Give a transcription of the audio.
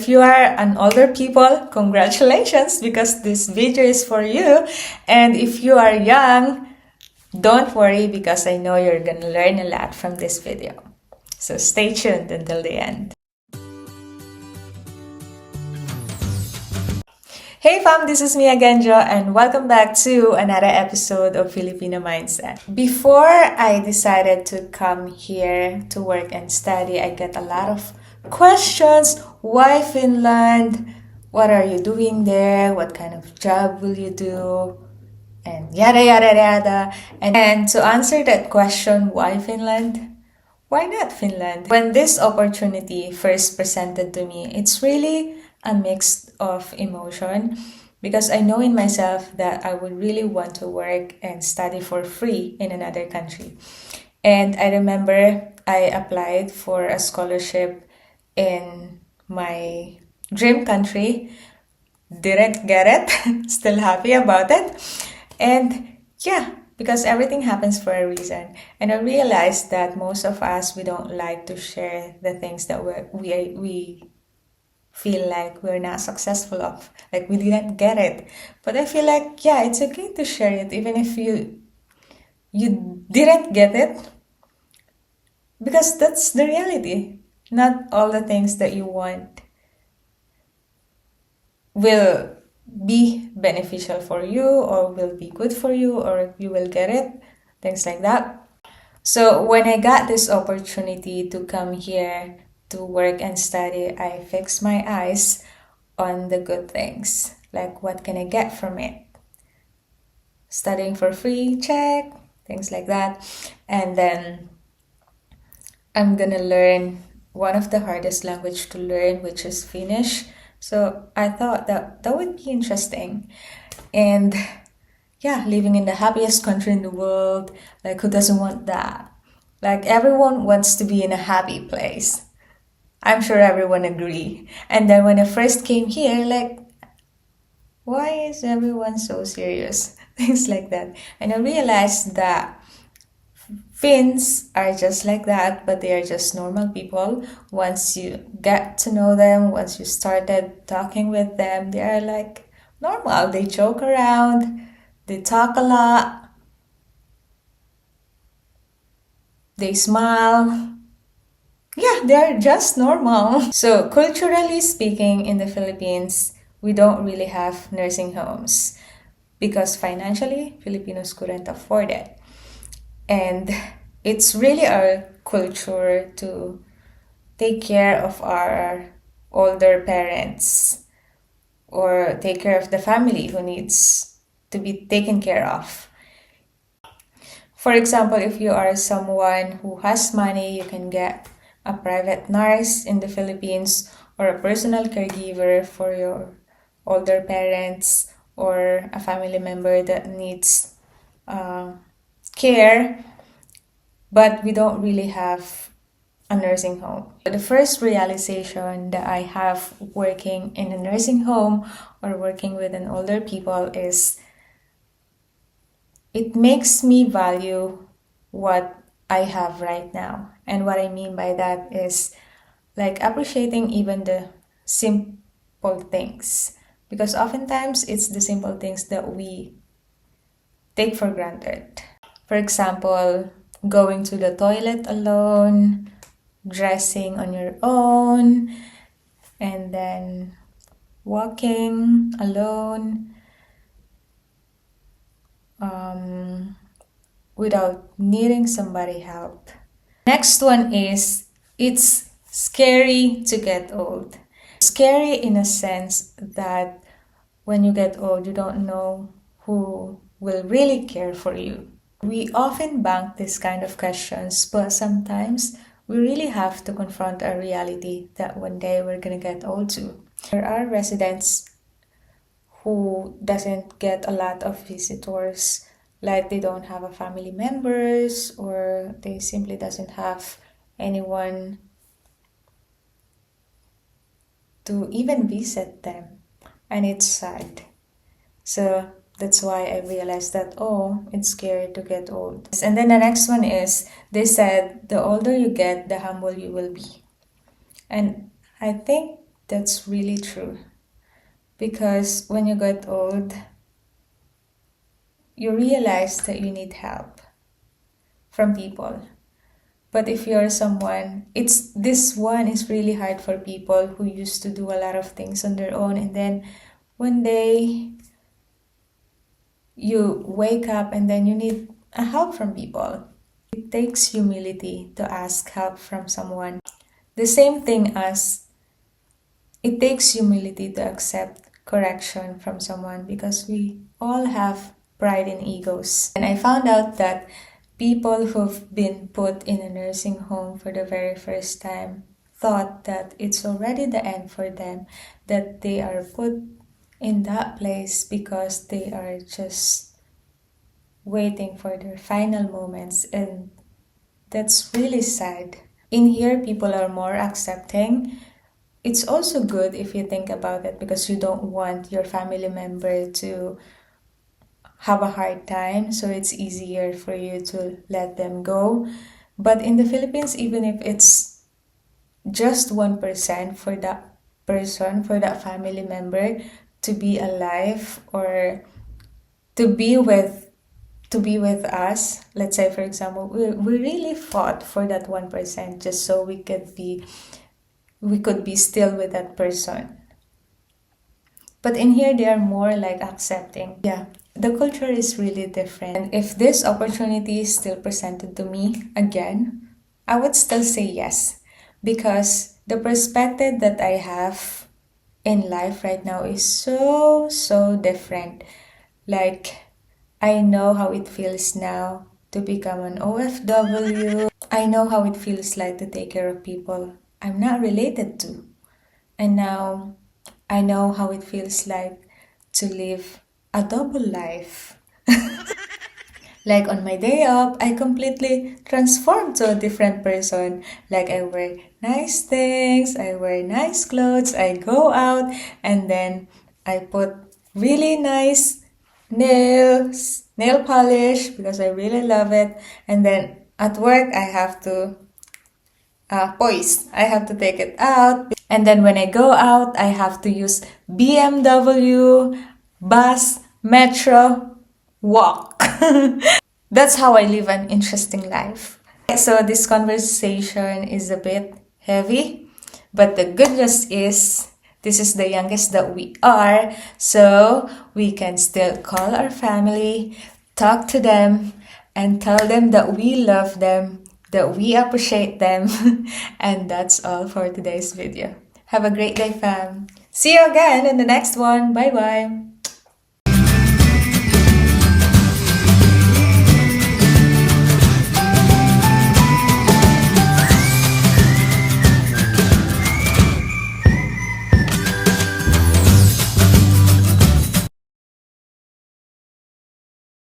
if you are an older people, congratulations, because this video is for you. And if you are young, don't worry, because I know you're gonna learn a lot from this video. So stay tuned until the end. Hey fam, this is me again, Jo, and welcome back to another episode of Filipina Mindset. Before I decided to come here to work and study, I get a lot of questions. Why Finland? What are you doing there? What kind of job will you do? And yada yada yada. And to answer that question, why Finland? Why not Finland? When this opportunity first presented to me, it's really a mix of emotion, because I know in myself that I would really want to work and study for free in another country. And I remember I applied for a scholarship in my dream country, didn't get it, still happy about it. And yeah, because everything happens for a reason. And I realized that most of us, we don't like to share the things that we feel like we're not successful of, like we didn't get it. But I feel like, yeah, it's okay to share it, even if you didn't get it, because that's the reality. Not all the things that you want will be beneficial for you, or will be good for you, or you will get it, things like that. So when I got this opportunity to come here to work and study, I fixed my eyes on the good things. Like, what can I get from it? Studying for free, check, things like that. And then I'm gonna learn one of the hardest language to learn, which is Finnish. So I thought that would be interesting. And yeah, living in the happiest country in the world, like who doesn't want that? Like everyone wants to be in a happy place. I'm sure everyone agree. And then when I first came here, like, why is everyone so serious? Things like that. And I realized that Finns are just like that, but they are just normal people. Once you get to know them, once you started talking with them, they are like normal. They joke around, they talk a lot, they smile. Yeah, they're just normal. So culturally speaking, in the Philippines, we don't really have nursing homes because financially, Filipinos couldn't afford it. And it's really our culture to take care of our older parents or take care of the family who needs to be taken care of. For example, if you are someone who has money, you can get a private nurse in the Philippines, or a personal caregiver for your older parents or a family member that needs care, but we don't really have a nursing home. The first realization that I have working in a nursing home or working with an older people is it makes me value what I have right now. And what I mean by that is like appreciating even the simple things, because oftentimes it's the simple things that we take for granted. For example, going to the toilet alone, dressing on your own, and then walking alone without needing somebody help. Next one is, it's scary to get old. Scary in a sense that when you get old, you don't know who will really care for you. We often bank this kind of questions, but sometimes we really have to confront our reality that one day we're gonna get old too. There are residents who doesn't get a lot of visitors, like they don't have a family members, or they simply doesn't have anyone to even visit them, and it's sad. So that's why I realized that, oh, it's scary to get old. And then the next one is, they said the older you get, the humble you will be. And I think That's really true. Because when you get old, you realize that you need help from people. But if you're someone, this one is really hard for people who used to do a lot of things on their own, and then one day you wake up and then you need a help from people. It takes humility to ask help from someone. The same thing as it takes humility to accept correction from someone, because we all have pride and egos. And I found out that people who've been put in a nursing home for the very first time thought that it's already the end for them, that they are put in that place because they are just waiting for their final moments, and that's really sad. In here, people are more accepting. It's also good if you think about it, because you don't want your family member to have a hard time, so it's easier for you to let them go. But in the Philippines, even if it's just 1% for that person, for that family member to be alive or to be with us, let's say for example, we really fought for that 1% just so we could be still with that person. But in here, they are more like accepting. Yeah, the culture is really different. And if this opportunity is still presented to me again, I would still say yes, because the perspective that I have in life right now is so different. Like, I know how it feels now to become an OFW. I know how it feels like to take care of people I'm not related to. And now I know how it feels like to live a double life. Like on my day off, I completely transformed to a different person. Like I wear nice things, I wear nice clothes, I go out, and then I put really nice nail polish because I really love it. And then at work, I have to poise. I have to take it out. And then when I go out, I have to use BMW, bus, metro, walk. That's how I live an interesting life. So this conversation is a bit heavy, but the good news is this is the youngest that we are, so we can still call our family, talk to them, and tell them that we love them, that we appreciate them. And that's all for today's video. Have a great day, fam. See you again in the next one. Bye bye.